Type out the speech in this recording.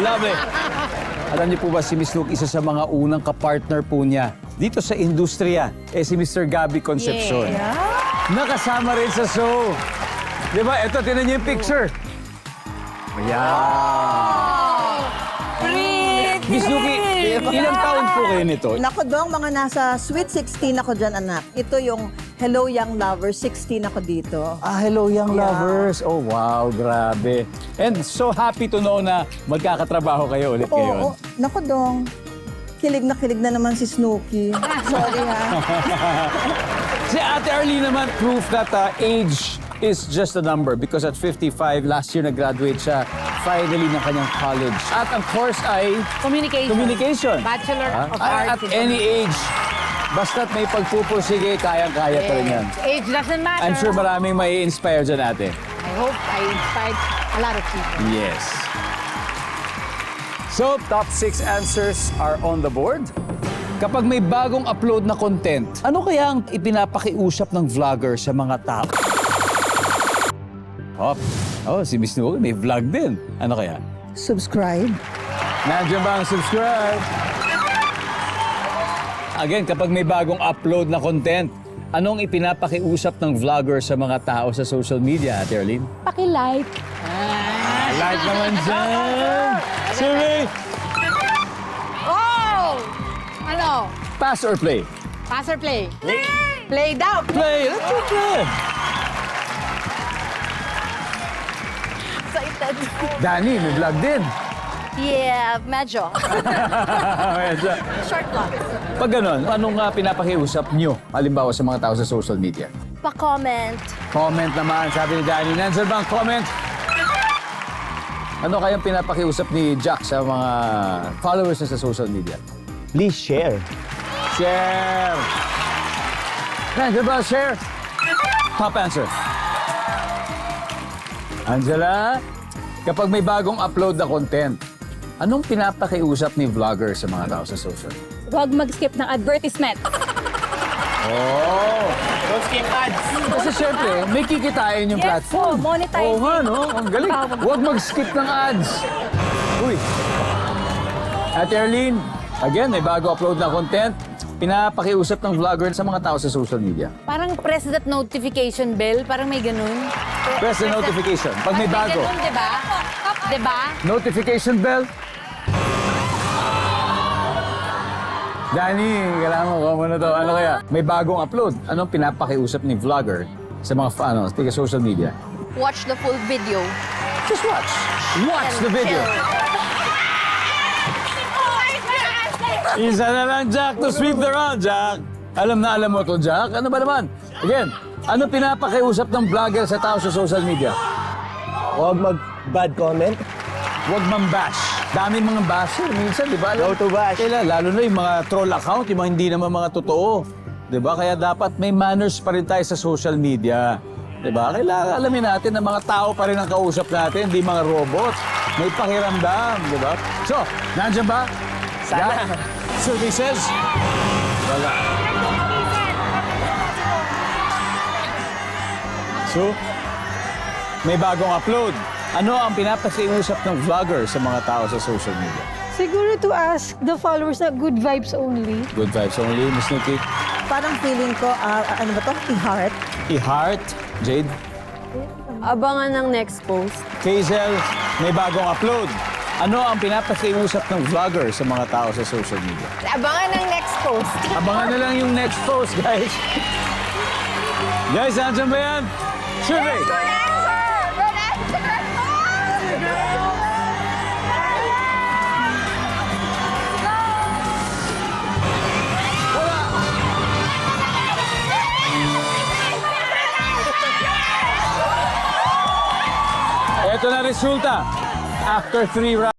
Love it. Alam niyo po ba, si Miss Luke, isa sa mga unang kapartner po niya dito sa industriya, si Mr. Gabby Concepcion. Nakasama rin sa show. Di ba? Ito, tinan niyo yung picture. Ayan. Pretty! Miss Luke, ilang taon po kayo nito? Naku dong, mga nasa sweet 16 ako dyan, anak. Ito yung Hello Young Lovers, 16 ako dito. Hello, young lovers. Oh, wow, grabe. And so happy to know na magkakatrabaho kayo ulit ngayon. Oo, naku dong. Kilig na naman si Snooki. Sorry ha. Si Ate Arlene naman, proof that age is just a number because at 55, last year nag-graduate siya finally ng kanyang college. At ang course ay communication. Bachelor of At Arts. any age, basta't may pagpupursige, kayang-kaya pa rin yan. Age doesn't matter. I'm sure maraming may inspire dyan, ate. I hope I inspired a lot of people. Yes. So, top 6 answers are on the board. Kapag may bagong upload na content, ano kaya ang ipinapakiusap ng vlogger sa mga tao? Si Miss Nuoga may vlog din. Ano kaya? Subscribe. Nandiyan ba ang subscribe? Again, kapag may bagong upload na content, anong ipinapakiusap ng vlogger sa mga tao sa social media, Ate Arlene? Paki-like. Like naman dyan! Siri! Oh! Ano? Pass or play? Pass or play? Play daw. Play! That's okay. Excited. Danny, may vlog din. Yeah, medyo. Medyo. Short vlog. Pag ganun, anong pinapakiusap nyo, halimbawa sa mga tao sa social media? Pa-comment. Comment naman, sabi ni Danny. Nandiyan ba ang comment? Ano kayang pinapakiusap ni Jack sa mga followers niya sa social media? Please share. Share! Nandiyan ba ang share? Top answer. Angela, kapag may bagong upload na content, anong pinapakiusap ni vlogger sa mga tao sa social? Huwag mag-skip ng advertisement. Oh! Don't skip ads. Kasi syempre, may kikitain yung Yes, platform. monetize. Oo nga, no? Ang galing. Huwag mag-skip ng ads. Uy. At Arlene, again, may bago upload na content. Pinapakiusap ng vlogger sa mga tao sa social media. Parang press that notification bell. Parang may ganun. Press the notification. Pag may bago. Ganun, diba? Diba? Notification bell. Danny, kailangan mo muna to. Ano kaya? May bagong upload. Anong pinapakiusap ni vlogger sa mga taga social media? Watch the full video. Just watch. Watch the video. Isa na lang, Jack, to sweep the round, Jack. Alam na alam mo to, Jack. Ano ba naman? Again, ano pinapakiusap ng vlogger sa tao sa social media? Huwag mag-bad comment. Huwag mambash. Daming mga basher. Minsan, di ba? No to bash. Lalo na yung mga troll account, yung mga hindi naman mga totoo. Di ba? Kaya dapat may manners pa rin tayo sa social media. Di ba? Kailangan alamin natin na mga tao pa rin ang kausap natin, hindi mga robots. May pakiramdam, di ba? So, nandiyan ba? Sana. Services? Wala. So, may bagong upload. Ano ang pinapakiusap ng vlogger sa mga tao sa social media? Siguro to ask the followers na good vibes only. Good vibes only, Miss Nikki. Parang feeling ko, ano ba to? I-heart. I-heart, Jade. Abangan ng next post. Hazel, may bagong upload. Ano ang pinapakiusap ng vlogger sa mga tao sa social media? Abangan ng next post. Abangan na lang yung next post, guys. Guys, nandiyan ba yan? Survey! Ito na resulta. After 3 rounds.